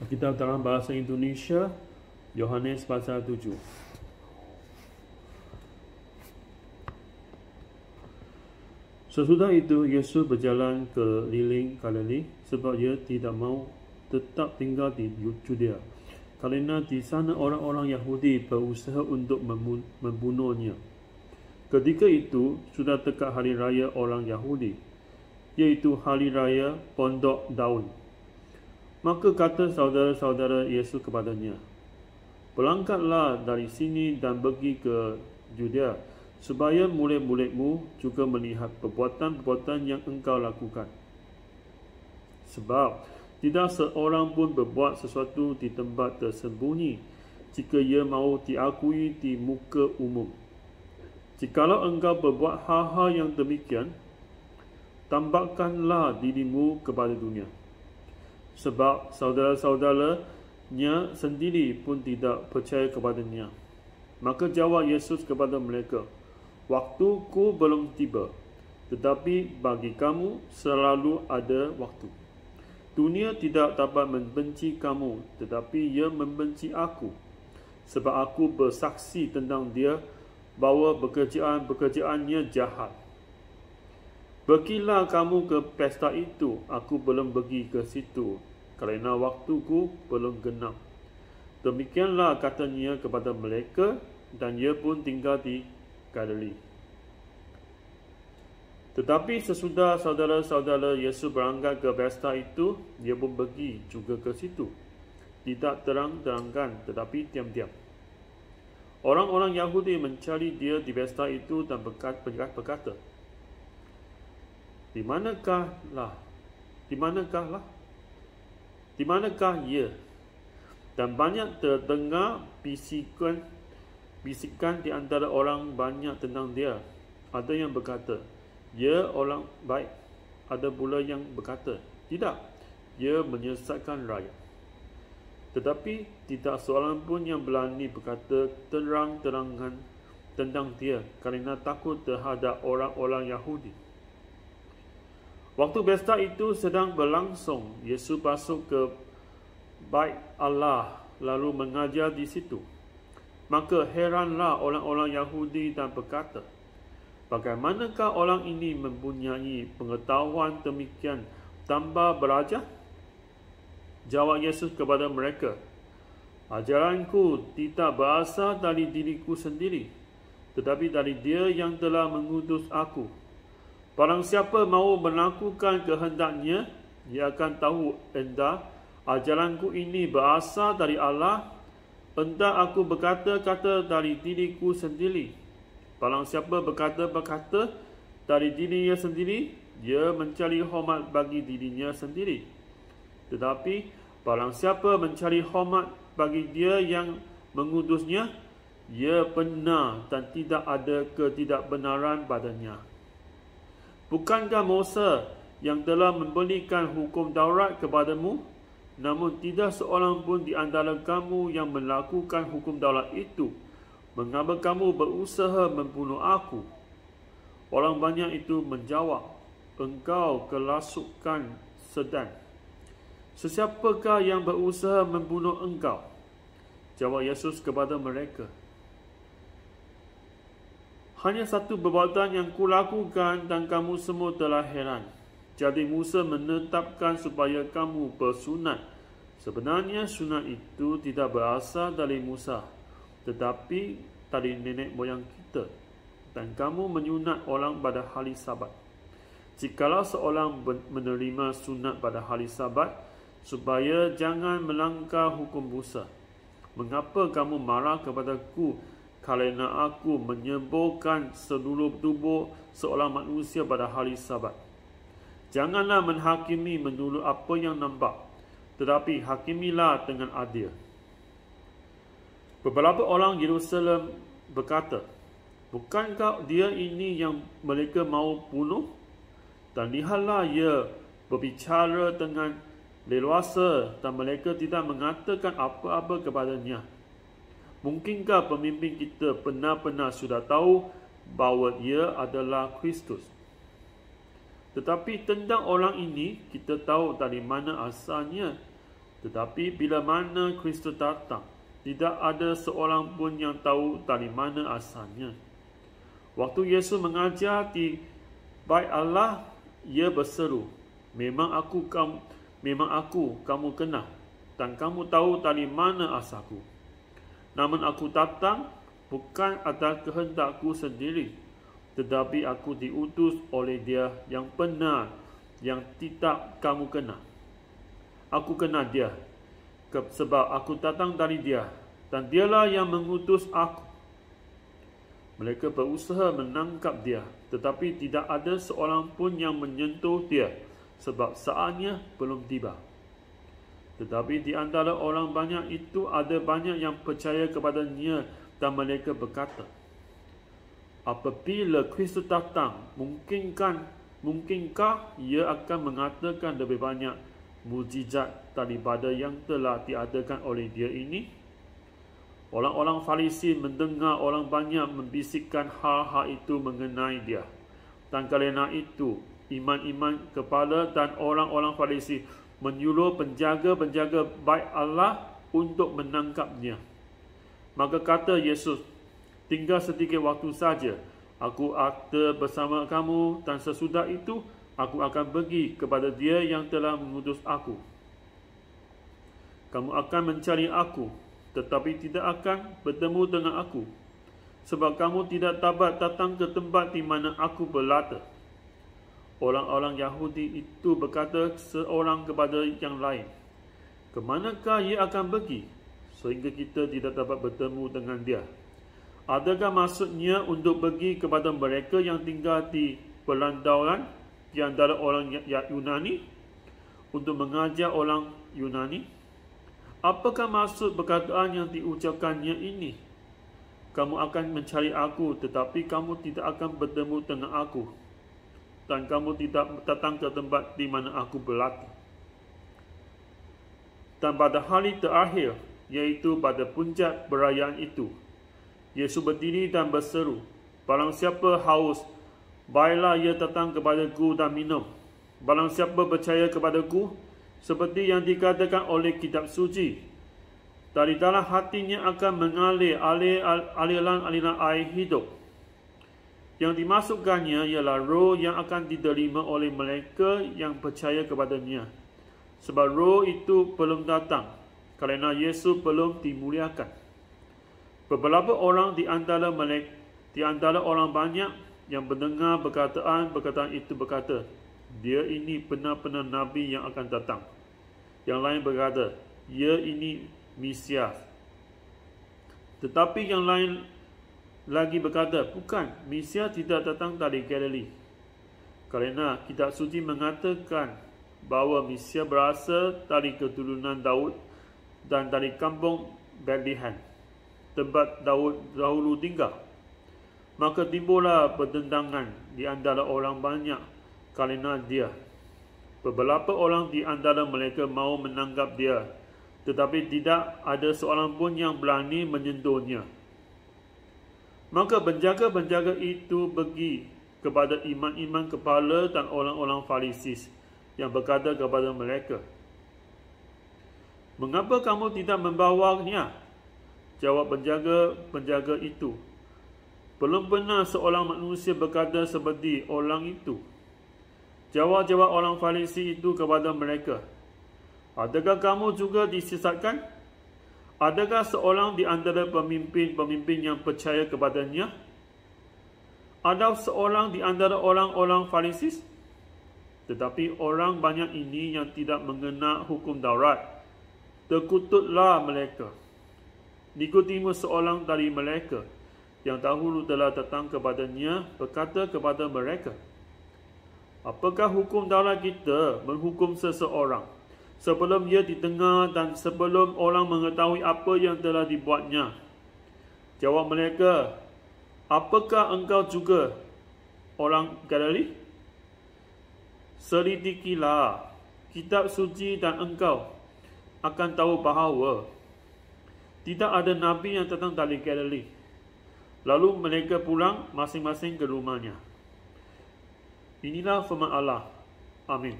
Kitab dalam bahasa Indonesia, Yohanes pasal 7. Sesudah itu, Yesus berjalan keliling Galilea sebab ia tidak mahu tetap tinggal di Judea, kerana di sana orang-orang Yahudi berusaha untuk membunuhnya. Ketika itu, sudah dekat hari raya orang Yahudi, iaitu hari raya Pondok Daun. Maka kata saudara-saudara Yesus kepadanya, "Berangkatlah dari sini dan pergi ke Judea, supaya murid-muridmu juga melihat perbuatan-perbuatan yang engkau lakukan. Sebab tidak seorang pun berbuat sesuatu di tempat tersembunyi, jika ia mahu diakui di muka umum. Jikalau engkau berbuat hal-hal yang demikian, tambahkanlah dirimu kepada dunia." Sebab saudara-saudaranya sendiri pun tidak percaya kepadanya. Maka jawab Yesus kepada mereka, "Waktuku belum tiba, tetapi bagi kamu selalu ada waktu. Dunia tidak dapat membenci kamu, tetapi ia membenci aku, sebab aku bersaksi tentang dia bahawa pekerjaan-pekerjaannya jahat. Pergilah kamu ke pesta itu, aku belum pergi ke situ, kerana waktuku belum genap." Demikianlah katanya kepada mereka, dan ia pun tinggal di Galilea. Tetapi sesudah saudara-saudara Yesus berangkat ke pesta itu, dia pun pergi juga ke situ. Tidak terang-terangkan, tetapi diam-diam. Orang-orang Yahudi mencari dia di pesta itu dan berkata, Di manakah ia? Dan banyak terdengar bisikan di antara orang banyak tentang dia. Ada yang berkata, "Ia orang baik." Ada pula yang berkata, "Tidak, ia menyesatkan rakyat." Tetapi tidak seorang pun yang berani berkata terang-terangan tentang dia, kerana takut terhadap orang-orang Yahudi. Waktu pesta itu sedang berlangsung, Yesus masuk ke bait Allah lalu mengajar di situ. Maka heranlah orang-orang Yahudi dan berkata, "Bagaimanakah orang ini mempunyai pengetahuan demikian tambah berajar?" Jawab Yesus kepada mereka, "Ajaranku tidak berasal dari diriku sendiri, tetapi dari Dia yang telah mengutus aku. Barang siapa mahu melakukan kehendaknya, ia akan tahu entah ajaranku ini berasal dari Allah, entah aku berkata-kata dari diriku sendiri. Barang siapa berkata-kata dari dirinya sendiri, dia mencari hormat bagi dirinya sendiri. Tetapi barang siapa mencari hormat bagi Dia yang mengutusnya, ia benar dan tidak ada ketidakbenaran padanya. Bukankah Musa yang telah memberikan hukum Taurat kepadamu? Namun tidak seorang pun di antara kamu yang melakukan hukum Taurat itu. Mengapa kamu berusaha membunuh aku?" Orang banyak itu menjawab, "Engkau kerasukan setan. Sesiapakah yang berusaha membunuh engkau?" Jawab Yesus kepada mereka, "Hanya satu perbuatan yang kulakukan dan kamu semua telah heran. Jadi Musa menetapkan supaya kamu bersunat. Sebenarnya sunat itu tidak berasal dari Musa, tetapi dari nenek moyang kita. Dan kamu menyunat orang pada hari Sabat. Jikalau seorang menerima sunat pada hari Sabat, supaya jangan melanggar hukum Musa, mengapa kamu marah kepadaku kerana aku menyembuhkan seluruh tubuh seorang manusia pada hari Sabat? Janganlah menghakimi menurut apa yang nampak, tetapi hakimilah dengan adil." Beberapa orang Yerusalem berkata, "Bukankah dia ini yang mereka mahu bunuh? Dan lihatlah ia berbicara dengan leluasa dan mereka tidak mengatakan apa-apa kepadanya. Mungkinkah pemimpin kita benar-benar sudah tahu bahawa Dia adalah Kristus? Tetapi tentang orang ini, kita tahu dari mana asalnya. Tetapi bila mana Kristus datang, tidak ada seorang pun yang tahu dari mana asalnya. Waktu Yesus mengajar di Bait Allah, ia berseru, memang aku kamu kenal, dan kamu tahu dari mana asalku. Namun aku datang bukan atas kehendakku sendiri, tetapi aku diutus oleh Dia yang benar, yang tidak kamu kenal. Aku kenal Dia, sebab aku datang dari Dia, dan Dialah yang mengutus aku. Mereka berusaha menangkap Dia, tetapi tidak ada seorang pun yang menyentuh Dia, sebab saatnya belum tiba. Tetapi di antara orang banyak itu ada banyak yang percaya kepadanya, dan mereka berkata, apabila Kristus datang, mungkinkah ia akan mengatakan lebih banyak mukjizat daripada yang telah diadakan oleh Dia ini? Orang-orang Farisi mendengar orang banyak membisikkan hal-hal itu mengenai Dia, dan kerana itu imam-imam kepala dan orang-orang Farisi menyuruh penjaga-penjaga Bait Allah untuk menangkapnya. Maka kata Yesus, tinggal sedikit waktu saja, aku ada bersama kamu, dan sesudah itu aku akan pergi kepada Dia yang telah mengutus aku. Kamu akan mencari aku, tetapi tidak akan bertemu dengan aku, sebab kamu tidak dapat datang ke tempat di mana aku berada. Orang-orang Yahudi itu berkata seorang kepada yang lain, ke manakah ia akan pergi, sehingga kita tidak dapat bertemu dengan Dia? Adakah maksudnya untuk pergi kepada mereka yang tinggal di perantauan di antara orang Yunani, untuk mengajar orang Yunani? Apakah maksud perkataan yang diucapkannya ini? Kamu akan mencari aku, tetapi kamu tidak akan bertemu dengan aku, dan kamu tidak datang ke tempat di mana aku berada. Dan pada hari terakhir, yaitu pada puncak perayaan itu, Yesus berdiri dan berseru, barang siapa haus, baiklah ia datang kepadaku dan minum. Barang siapa percaya kepadaku, seperti yang dikatakan oleh kitab suci, dari dalam hatinya akan mengalir aliran-aliran air hidup. Yang dimasukkannya ialah roh yang akan diterima oleh mereka yang percaya kepadanya. Sebab roh itu belum datang, kerana Yesus belum dimuliakan. Beberapa orang di antara orang banyak yang mendengar perkataan itu berkata, Dia ini benar-benar Nabi yang akan datang. Yang lain berkata, Ia ini Mesias. Tetapi yang lain lagi berkata, bukan, Mesias tidak datang dari Galilea. Kerana kitab suci mengatakan bahawa Mesias berasal dari keturunan Daud dan dari kampung Bethlehem, tempat Daud dahulu tinggal. Maka timbullah pertentangan di antara orang banyak kerana Dia. Beberapa orang di antara mereka mahu menangkap Dia, tetapi tidak ada seorang pun yang berani menyentuhnya. Maka penjaga-penjaga itu pergi kepada imam-imam kepala dan orang-orang Farisi yang berkata kepada mereka, mengapa kamu tidak membawanya? Jawab penjaga-penjaga itu, belum pernah seorang manusia berkata seperti orang itu. Jawab orang Farisi itu kepada mereka, adakah kamu juga disesatkan? Adakah seorang di antara pemimpin-pemimpin yang percaya kepadanya? Ada seorang di antara orang-orang Farisi? Tetapi orang banyak ini yang tidak mengenal hukum Taurat, terkututlah mereka. Nikodemus, seorang dari mereka yang dahulu telah datang kepadanya, berkata kepada mereka, apakah hukum Taurat kita menghukum seseorang sebelum ia didengar dan sebelum orang mengetahui apa yang telah dibuatnya? Jawab mereka, apakah engkau juga orang Galilea? Selidikilah kitab suci dan engkau akan tahu bahawa tidak ada Nabi yang datang dari Galilea. Lalu mereka pulang masing-masing ke rumahnya. Inilah firman Allah. Amin.